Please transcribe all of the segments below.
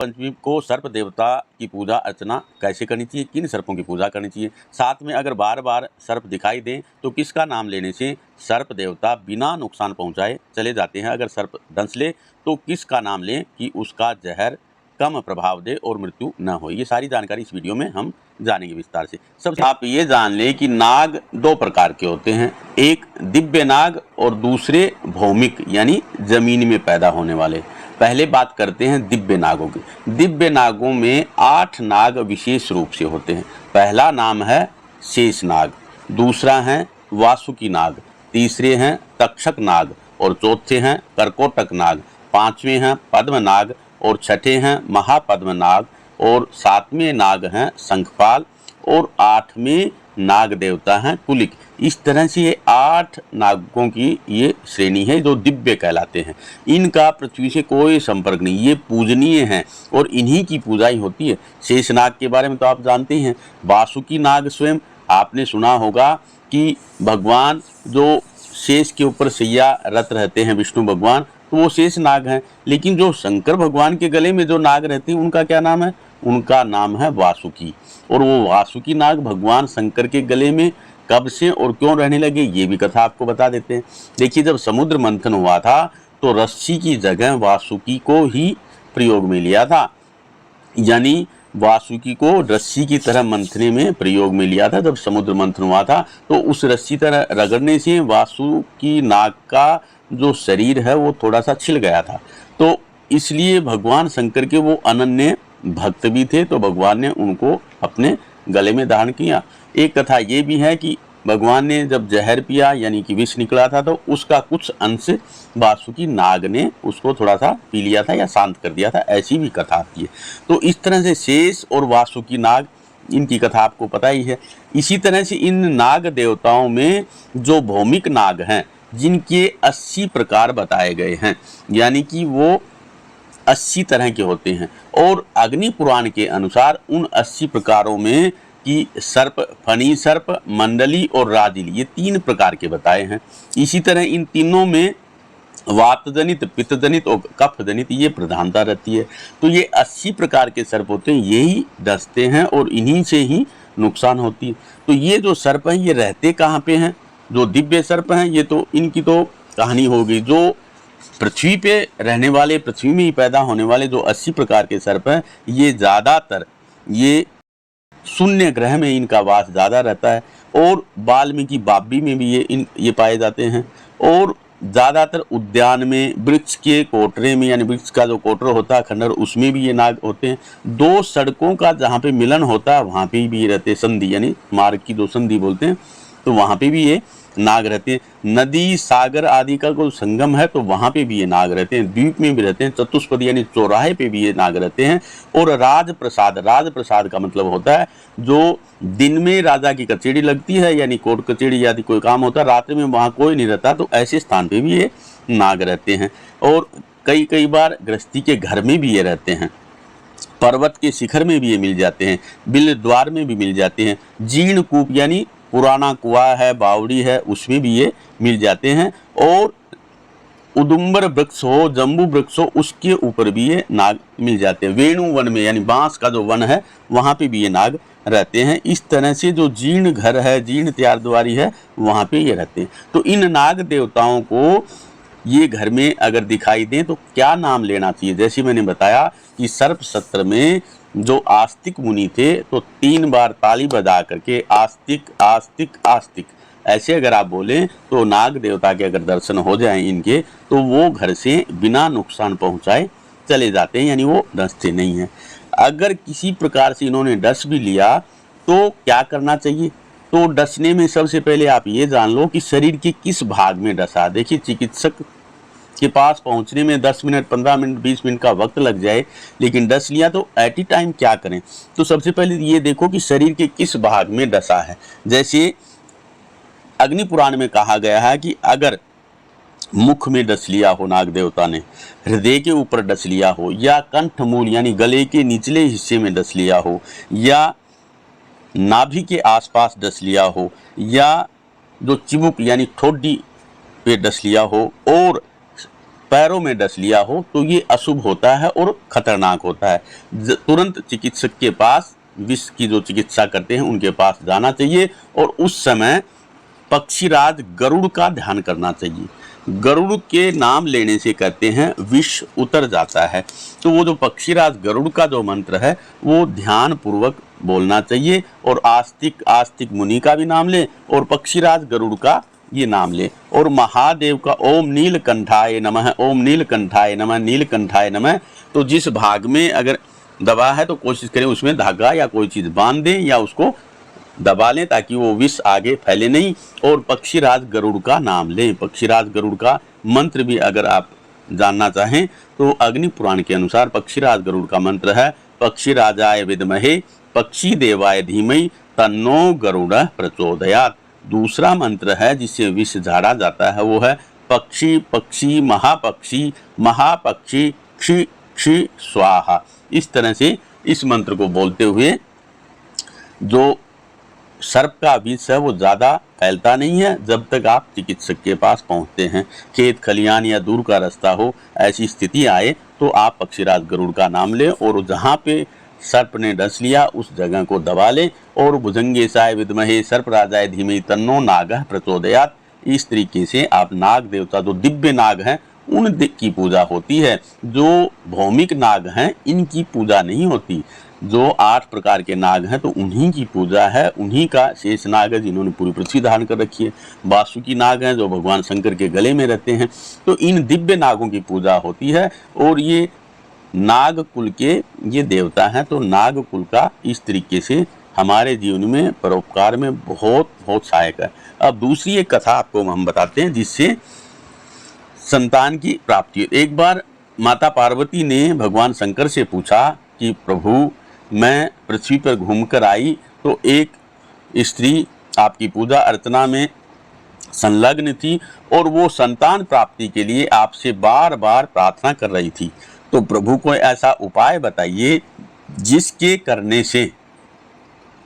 पंचमी को सर्प देवता की पूजा अर्चना कैसे करनी चाहिए, किन सर्पों की पूजा करनी चाहिए। साथ में अगर बार बार सर्प दिखाई दें तो किसका नाम लेने से सर्प देवता बिना नुकसान पहुंचाए चले जाते हैं। अगर सर्प दंश ले तो किसका नाम लें कि उसका जहर कम प्रभाव दे और मृत्यु न हो। ये सारी जानकारी इस वीडियो में हम जानेंगे विस्तार से। सबसे आप ये जान लें कि नाग दो प्रकार के होते हैं, एक दिव्य नाग और दूसरे भौमिक यानी जमीन में पैदा होने वाले। पहले बात करते हैं दिव्य नागों की। दिव्य नागों में 8 नाग विशेष रूप से होते हैं। पहला नाम है शेष नाग, दूसरा है वासुकी नाग, तीसरे हैं तक्षक नाग और चौथे हैं करकोटक नाग, पांचवें हैं पद्म नाग और छठे हैं महापद्म नाग और सातवें नाग हैं शंखपाल और 8वें नाग देवता हैं कुलिक। इस तरह से ये 8 नागों की ये श्रेणी है जो दिव्य कहलाते हैं। इनका पृथ्वी से कोई संपर्क नहीं, ये पूजनीय हैं और इन्हीं की पूजा ही होती है। शेष नाग के बारे में तो आप जानते हैं। वासुकी नाग स्वयं आपने सुना होगा कि भगवान जो शेष के ऊपर सैया रत रहते हैं विष्णु भगवान, तो वो शेष नाग हैं। लेकिन जो शंकर भगवान के गले में जो नाग रहते हैं उनका क्या नाम है? उनका नाम है वासुकी। और वो वासुकी नाग भगवान शंकर के गले में कब से और क्यों रहने लगे, ये भी कथा आपको बता देते हैं। देखिए, जब समुद्र मंथन हुआ था तो रस्सी की जगह वासुकी को ही प्रयोग में लिया था, यानी वासुकी को रस्सी की तरह मंथने में प्रयोग में लिया था। जब समुद्र मंथन हुआ था तो उस रस्सी तरह रगड़ने से वासुकी नाग का जो शरीर है वो थोड़ा सा छिल गया था। तो इसलिए भगवान शंकर के वो अनन्य भक्त भी थे, तो भगवान ने उनको अपने गले में धारण किया। एक कथा ये भी है कि भगवान ने जब जहर पिया यानी कि विष निकला था तो उसका कुछ अंश वासुकी नाग ने उसको थोड़ा सा पी लिया था या शांत कर दिया था, ऐसी भी कथा आती है। तो इस तरह से शेष और वासुकी नाग, इनकी कथा आपको पता ही है। इसी तरह से इन नाग देवताओं में जो भौमिक नाग हैं जिनके 80 प्रकार बताए गए हैं, यानी कि वो 80 तरह के होते हैं। और अग्नि पुराण के अनुसार उन 80 प्रकारों में कि सर्प, फणी सर्प, मंडली और राजिल, ये 3 प्रकार के बताए हैं। इसी तरह इन तीनों में वात जनित, पित्त जनित और कफ जनित ये प्रधानता रहती है। तो ये 80 प्रकार के सर्प होते हैं, यही डसते हैं और इन्हीं से ही नुकसान होती है। तो ये जो सर्प हैं ये रहते कहाँ पे हैं? जो दिव्य सर्प हैं ये तो इनकी तो कहानी होगी। जो पृथ्वी पे रहने वाले, पृथ्वी में ही पैदा होने वाले जो 80 प्रकार के सर्प हैं ये ज़्यादातर ये शून्य ग्रह में इनका वास ज़्यादा रहता है और वाल्मीकि बाबी में भी ये पाए जाते हैं। और ज़्यादातर उद्यान में, वृक्ष के कोटरे में, यानी वृक्ष का जो कोटरा होता है खंडर, उसमें भी ये नाग होते हैं। 2 सड़कों का जहाँ पे मिलन होता है वहाँ पे भी ये रहते हैं, संधि यानी मार्ग की 2 संधि बोलते हैं, तो वहाँ पे भी ये नाग रहते हैं। नदी, सागर आदि का कोई संगम है तो वहाँ पे भी ये नाग रहते हैं। द्वीप में भी रहते हैं, चतुष्पदी यानी चौराहे पे भी ये नाग रहते हैं। और राजप्रसाद, राजप्रसाद का मतलब होता है जो दिन में राजा की कचेरी लगती है यानी कोर्ट कचेरी आदि कोई काम होता है, रात में वहाँ कोई नहीं रहता, तो ऐसे स्थान पे भी ये नाग रहते हैं। और कई बार गृहस्थी के घर में भी ये रहते हैं, पर्वत के शिखर में भी ये मिल जाते हैं, बिल द्वार में भी मिल जाते हैं, जीर्ण कूप यानी पुराना कुआं है, बावड़ी है, उसमें भी ये मिल जाते हैं। और उदुम्बर वृक्ष हो, जम्बू वृक्ष हो, उसके ऊपर भी ये नाग मिल जाते हैं। वेणु वन में यानी बांस का जो वन है वहाँ पे भी ये नाग रहते हैं। इस तरह से जो जीर्ण घर है, जीर्ण त्यार द्वारी है, वहाँ पे ये रहते हैं। तो इन नाग देवताओं को ये घर में अगर दिखाई दें तो क्या नाम लेना चाहिए? जैसे मैंने बताया कि सर्प सत्र में जो आस्तिक मुनि थे तो 3 बार ताली बजा करके आस्तिक आस्तिक आस्तिक ऐसे अगर आप बोलें तो नाग देवता के अगर दर्शन हो जाएं इनके तो वो घर से बिना नुकसान पहुंचाए चले जाते हैं, यानी वो डसते नहीं हैं। अगर किसी प्रकार से इन्होंने डस भी लिया तो क्या करना चाहिए? तो डसने में सबसे पहले आप ये जान लो कि शरीर के किस भाग में डसा। देखिए, चिकित्सक के पास पहुंचने में 10 मिनट, 15 मिनट, 20 मिनट का वक्त लग जाए, लेकिन डस लिया तो एट ई टाइम क्या करें? तो सबसे पहले ये देखो कि शरीर के किस भाग में डसा है। जैसे अग्नि पुराण में कहा गया है कि अगर मुख में डस लिया हो नाग देवता ने, हृदय के ऊपर डस लिया हो, या कंठ मूल यानी गले के निचले हिस्से में डस लिया हो, या नाभि के आसपास डस लिया हो, या जो चिबुक यानी ठोडी पे डस लिया हो, और पैरों में डस लिया हो तो ये अशुभ होता है और खतरनाक होता है। तुरंत चिकित्सक के पास, विष की जो चिकित्सा करते हैं उनके पास जाना चाहिए और उस समय पक्षीराज गरुड़ का ध्यान करना चाहिए। गरुड़ के नाम लेने से कहते हैं विष उतर जाता है। तो वो जो पक्षीराज गरुड़ का जो मंत्र है वो ध्यान पूर्वक बोलना चाहिए और आस्तिक आस्तिक मुनि का भी नाम ले और पक्षीराज गरुड़ का ये नाम ले। और महादेव का ओम नीलकंठाय नमः, ओम नीलकंठाय नमः, नीलकंठाय नमः। तो जिस भाग में अगर दबा है तो कोशिश करें उसमें धागा या कोई चीज़ बांध दें या उसको दबा लें ताकि वो विष आगे फैले नहीं। और पक्षीराज गरुड़ का नाम लें। पक्षीराज गरुड़ का मंत्र भी अगर आप जानना चाहें तो अग्नि पुराण के अनुसार पक्षीराज गरुड़ का मंत्र है पक्षीराजाय विद्महे पक्षी देवाय धीमहि तन्नो गरुड़ प्रचोदयात्। दूसरा मंत्र है जिससे विष झाड़ा जाता है वो है पक्षी पक्षी महापक्षी महापक्षी क्षि क्षि स्वाहा। इस तरह से इस मंत्र को बोलते हुए जो सर्प का विष है वो ज़्यादा फैलता नहीं है जब तक आप चिकित्सक के पास पहुंचते हैं। खेत खलियान या दूर का रास्ता हो, ऐसी स्थिति आए तो आप पक्षीराज गरुड़ का नाम लें और जहाँ पे सर्प ने डस लिया उस जगह को दबा लें और भुजंगेशाय विद्महे सर्पराजाय धीमहि तन्नो नागः प्रचोदयात्। इस तरीके से आप नाग देवता, जो दिव्य नाग हैं उन की पूजा होती है। जो भौमिक नाग हैं इनकी पूजा नहीं होती। जो 8 प्रकार के नाग हैं तो उन्हीं की पूजा है। उन्हीं का शेष नाग है जिन्होंने पूरी पृथ्वी धारण कर रखी है। वासुकी नाग हैं जो भगवान शंकर के गले में रहते हैं। तो इन दिव्य नागों की पूजा होती है और ये नाग कुल के ये देवता हैं। तो नाग कुल का इस तरीके से हमारे जीवन में परोपकार में बहुत बहुत सहायक है। अब दूसरी एक कथा आपको हम बताते हैं जिससे संतान की प्राप्ति। एक बार माता पार्वती ने भगवान शंकर से पूछा कि प्रभु मैं पृथ्वी पर घूमकर आई तो एक स्त्री आपकी पूजा अर्चना में संलग्न थी और वो संतान प्राप्ति के लिए आपसे बार बार प्रार्थना कर रही थी। तो प्रभु को ऐसा उपाय बताइए जिसके करने से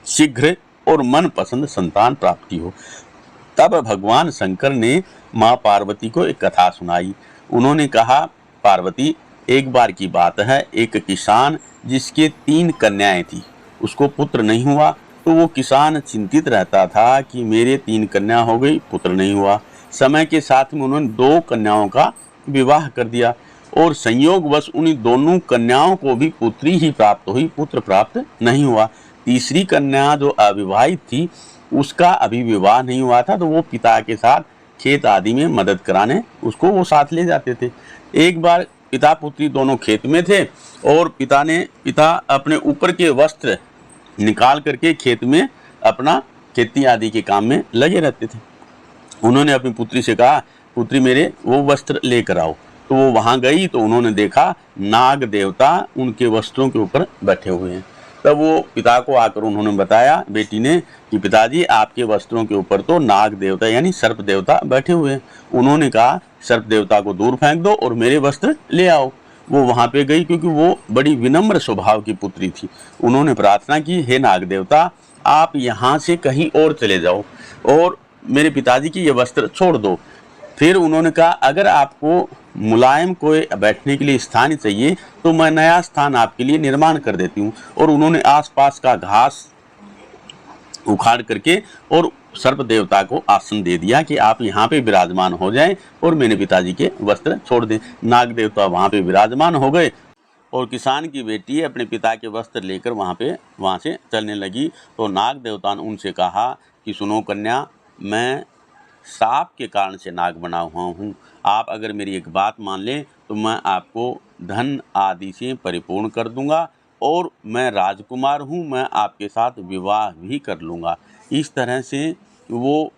शीघ्र और मनपसंद संतान प्राप्ति हो। तब भगवान शंकर ने माँ पार्वती को एक कथा सुनाई। उन्होंने कहा पार्वती एक बार की बात है, एक किसान जिसके 3 कन्याएं थी उसको पुत्र नहीं हुआ तो वो किसान चिंतित रहता था कि मेरे 3 कन्या हो गई, पुत्र नहीं हुआ। समय के साथ में उन्होंने 2 कन्याओं का विवाह कर दिया और संयोगवश उन दोनों कन्याओं को भी पुत्री ही प्राप्त हुई, पुत्र प्राप्त नहीं हुआ। तीसरी कन्या जो अविवाहित थी उसका अभी विवाह नहीं हुआ था तो वो पिता के साथ खेत आदि में मदद कराने उसको वो साथ ले जाते थे। एक बार पिता पुत्री दोनों खेत में थे और पिता अपने ऊपर के वस्त्र निकाल करके खेत में अपना खेती आदि के काम में लगे रहते थे। उन्होंने अपनी पुत्री से कहा पुत्री मेरे वो वस्त्र लेकर आओ। तो वो वहाँ गई तो उन्होंने देखा नाग देवता उनके वस्त्रों के ऊपर बैठे हुए हैं। तब वो पिता को आकर उन्होंने बताया बेटी ने कि पिताजी आपके वस्त्रों के ऊपर तो नाग देवता यानी सर्प देवता बैठे हुए हैं। उन्होंने कहा सर्प देवता को दूर फेंक दो और मेरे वस्त्र ले आओ। वो वहाँ पे गई क्योंकि वो बड़ी विनम्र स्वभाव की पुत्री थी। उन्होंने प्रार्थना की हे नाग देवता आप यहाँ से कहीं और चले जाओ और मेरे पिताजी की ये वस्त्र छोड़ दो। फिर उन्होंने कहा अगर आपको मुलायम कोई बैठने के लिए स्थान चाहिए तो मैं नया स्थान आपके लिए निर्माण कर देती हूँ। और उन्होंने आसपास का घास उखाड़ करके और सर्प देवता को आसन दे दिया कि आप यहाँ पे विराजमान हो जाएं और मेरे पिताजी के वस्त्र छोड़ दें। नाग देवता वहाँ पे विराजमान हो गए और किसान की बेटी अपने पिता के वस्त्र लेकर वहाँ से चलने लगी। तो नाग देवता ने उनसे कहा कि सुनो कन्या, मैं साप के कारण से नाग बना हुआ हूँ। आप अगर मेरी एक बात मान लें तो मैं आपको धन आदि से परिपूर्ण कर दूंगा और मैं राजकुमार हूँ, मैं आपके साथ विवाह भी कर लूँगा। इस तरह से वो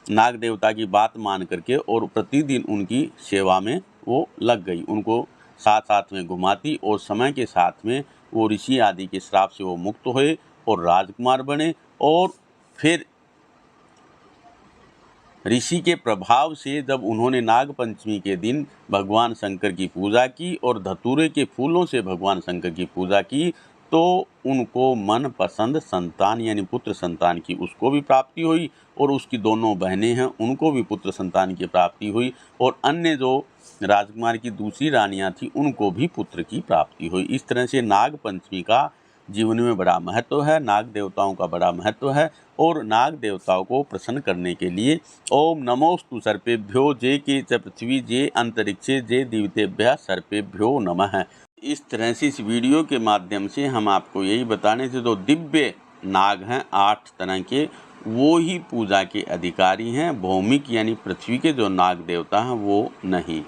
नाग देवता की बात मान करके और प्रतिदिन उनकी सेवा में वो लग गई। उनको साथ साथ में घुमाती और समय के साथ में वो ऋषि आदि के श्राप से वो मुक्त हुए और राजकुमार बने। और फिर ऋषि के प्रभाव से जब उन्होंने नाग पंचमी के दिन भगवान शंकर की पूजा की और धतूरे के फूलों से भगवान शंकर की पूजा की तो उनको मनपसंद संतान यानी पुत्र संतान की उसको भी प्राप्ति हुई, और उसकी दोनों बहनें हैं उनको भी पुत्र संतान की प्राप्ति हुई, और अन्य जो राजकुमार की दूसरी रानियां थी उनको भी पुत्र की प्राप्ति हुई। इस तरह से नाग पंचमी का जीवन में बड़ा महत्व है, नाग देवताओं का बड़ा महत्व है। और नाग देवताओं को प्रसन्न करने के लिए ओम नमोस्तु सर्पेभ्यो जे के च पृथ्वी जे अंतरिक्षे जे दिवतेभ्यः सर्पेभ्यो नमः। इस तरह से इस वीडियो के माध्यम से हम आपको यही बताने से, जो दिव्य नाग हैं 8 तरह के, वो ही पूजा के अधिकारी हैं। भौमिक यानी पृथ्वी के जो नाग देवता हैं वो नहीं।